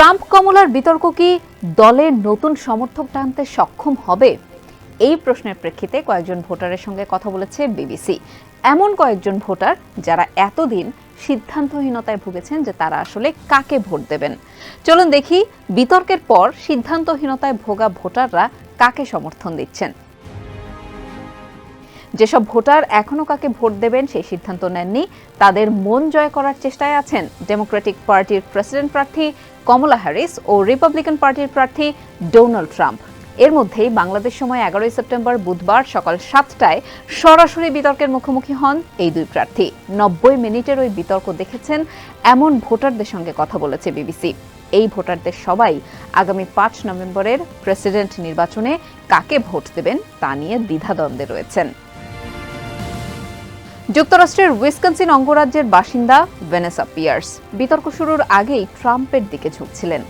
Trump কমলার বিতর্ক কি দলের নতুন সমর্থক টানতে সক্ষম হবে? এই প্রশ্নের প্রেক্ষিতে কয়েকজন ভোটারের সঙ্গে কথা বলেছে বিবিসি। এমন কয়েকজন ভোটার যারা এতদিন সিদ্ধান্তহীনতায় ভুগেছেন যে তারা আসলে কাকে ভোট দেবেন। চলুন দেখি বিতর্কের পর সিদ্ধান্তহীনতায় ভোগা ভোটাররা কাকে সমর্থন দিচ্ছেন। যেসব ভোটার এখনো কাকে ভোট দেবেন সেই সিদ্ধান্ত নেননি, তাদের মন জয় করার চেষ্টায় আছেন ডেমোক্রেটিক পার্টির প্রেসিডেন্ট প্রার্থী কমলা হ্যারিস ও রিপাবলিকান পার্টির প্রার্থী ডোনাল্ড ট্রাম্প। এর মধ্যেই বাংলাদেশ সময় 11 সেপ্টেম্বর বুধবার সকাল 7টায় সরাসরি বিতর্কের মুখোমুখি হন এই দুই প্রার্থী। 90 মিনিটের ওই বিতর্ক দেখেছেন এমন ভোটারদের সঙ্গে কথা বলেছে বিবিসি। এই ভোটারদের সবাই আগামী 5 নভেম্বরের প্রেসিডেন্ট নির্বাচনে কাকে ভোট দেবেন তা নিয়ে দ্বিধাদ্বন্দ্বে রয়েছেন। যুক্তরাষ্ট্রের উইসকনসিন অঙ্গরাজ্যের বাসিন্দা ভ্যানেসা পিয়ার্স বিতর্ক শুরুর আগেই ট্রাম্পের দিকে ঝুঁকছিলেন।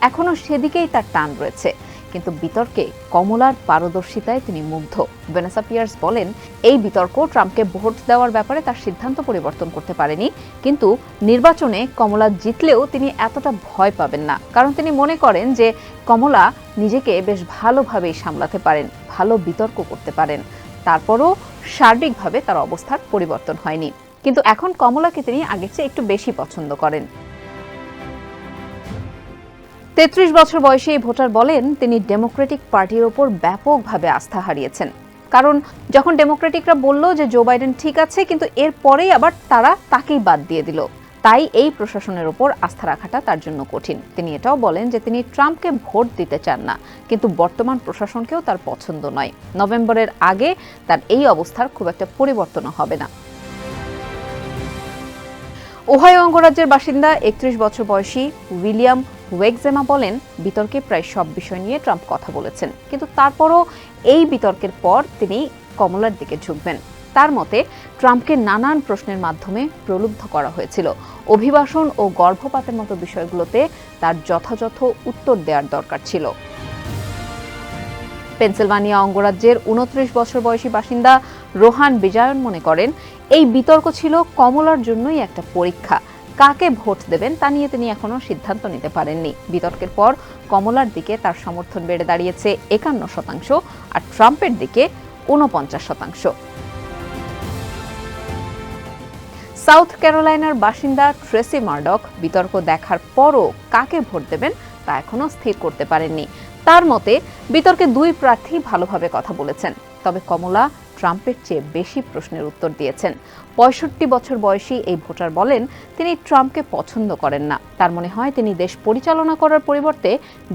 এখনও সেদিকেই তার টান রয়েছে, কিন্তু বিতর্কে কমলার পারদর্শিতায় তিনি মুগ্ধ। ভ্যানেসা পিয়ার্স বলেন, এই বিতর্ক ট্রাম্পকে ভোট দেওয়ার ব্যাপারে তার সিদ্ধান্ত পরিবর্তন করতে পারেনি, কিন্তু নির্বাচনে কমলা জিতলেও তিনি এতটা ভয় পাবেন না, কারণ তিনি মনে করেন যে কমলা নিজেকে বেশ ভালোভাবেই সামলাতে পারেন, ভালো বিতর্ক করতে পারেন। তারপরও সার্বিকভাবে তার অবস্থার পরিবর্তন হয়নি, কিন্তু এখন কমলাকে তিনি আগের চেয়ে একটু বেশি পছন্দ করেন। 33 বছর বয়সী এই ভোটার বলেন, তিনি ডেমোক্রেটিক পার্টির ওপর ব্যাপকভাবে আস্থা হারিয়েছেন, কারণ যখন ডেমোক্রেটিকরা বলল যে জো বাইডেন ঠিক আছে, কিন্তু এর পরেই আবার তারা তাকেই বাদ দিয়ে দিল। তাই এই প্রশাসনের ওপর আস্থা রাখাটা তার জন্য কঠিন। তিনি এটাও বলেন যে তিনি ট্রাম্পকে ভোট দিতে চান না, কিন্তু বর্তমান প্রশাসনকেও তার পছন্দ নয়। নভেম্বরের আগে তার এই অবস্থার খুব একটা পরিবর্তনও হবে না। ওহাইও অঙ্গরাজ্যের বাসিন্দা 31 বছর বয়সী উইলিয়াম ওয়েগজেমা বলেন, বিতর্কে প্রায় সব বিষয় নিয়ে ট্রাম্প কথা বলেছেন, কিন্তু তারপরও এই বিতর্কের পর তিনি কমলার দিকে ঝুঁকবেন। তার মতে, ট্রাম্পকে নানান প্রশ্নের মাধ্যমে প্রলুব্ধ করা হয়েছিল। অভিবাসন ও গর্ভপাতের মতো বিষয়গুলোতে তার যথাযথ উত্তর দেওয়ার দরকার ছিল। পেনসিলভানিয়া অঙ্গরাজ্যের 29 বছর বয়সী বাসিন্দা রোহান বিজয়ন মনে করেন, এই বিতর্ক ছিল কমলার জন্যই একটা পরীক্ষা। কাকে ভোট দেবেন তা নিয়ে তিনি এখনো সিদ্ধান্ত নিতে পারেননি। বিতর্কের পর কমলার দিকে তার সমর্থন বেড়ে দাঁড়িয়েছে 51%, আর ট্রাম্পের দিকে 49%। সাউথ ক্যারোলাইনার বাসিন্দা ট্রেসি মার্ডক বিতর্ক দেখার পরও কাকে ভোট দেবেন তা এখনো স্থির করতে পারেননি। তার মতে, বিতর্কে দুই প্রার্থী ভালোভাবে কথা বলেছেন, তবে কমলা ট্রাম্পের চেয়ে বেশি প্রশ্নের উত্তর দিয়েছেন। 65 বছর বয়সী এই ভোটার বলেন, তিনি ট্রাম্পকে পছন্দ করেন না। তার মনে হয় তিনি দেশ পরিচালনা করার পরিবর্তে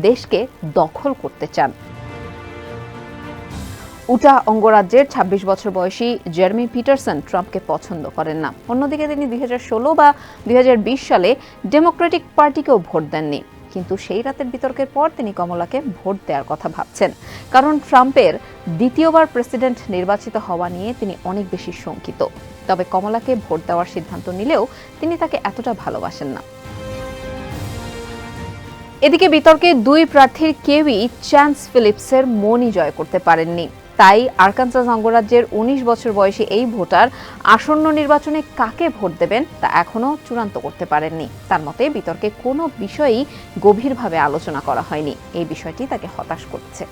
দেশকে দখল করতে চান। উটা অঙ্গরাজ্যের 26 বছর বয়সী জেরেমি পিটারসন ট্রাম্পকে পছন্দ করেন না। অন্যদিকে তিনি 2016 বা 2020 সালে ডেমোক্রেটিক পার্টিকেও ভোট দেননি, কিন্তু সেই রাতের বিতর্কের পর তিনি কমলাকে ভোট দেওয়ার কথা ভাবছেন, কারণ ট্রাম্পের দ্বিতীয়বার প্রেসিডেন্ট নির্বাচিত হওয়া নিয়ে তিনি অনেক বেশি শঙ্কিত। তবে কমলাকে ভোট দেওয়ার সিদ্ধান্ত নিলেও তিনি তাকে এতটা ভালোবাসেন না। এদিকে বিতর্কে দুই প্রার্থীর কেউই চ্যান্স ফিলিপসের মনই জয় করতে পারেননি। তাই আরকানসাস অঙ্গরাজ্যের 19 বছর বয়সী এই ভোটার আসন্ন নির্বাচনে কাকে ভোট দেবেন তা এখনো চূড়ান্ত করতে পারেননি। তার মতে, বিতর্কে কোনো বিষয়ই গভীরভাবে আলোচনা করা হয়নি। এই বিষয়টি তাকে হতাশ করছে।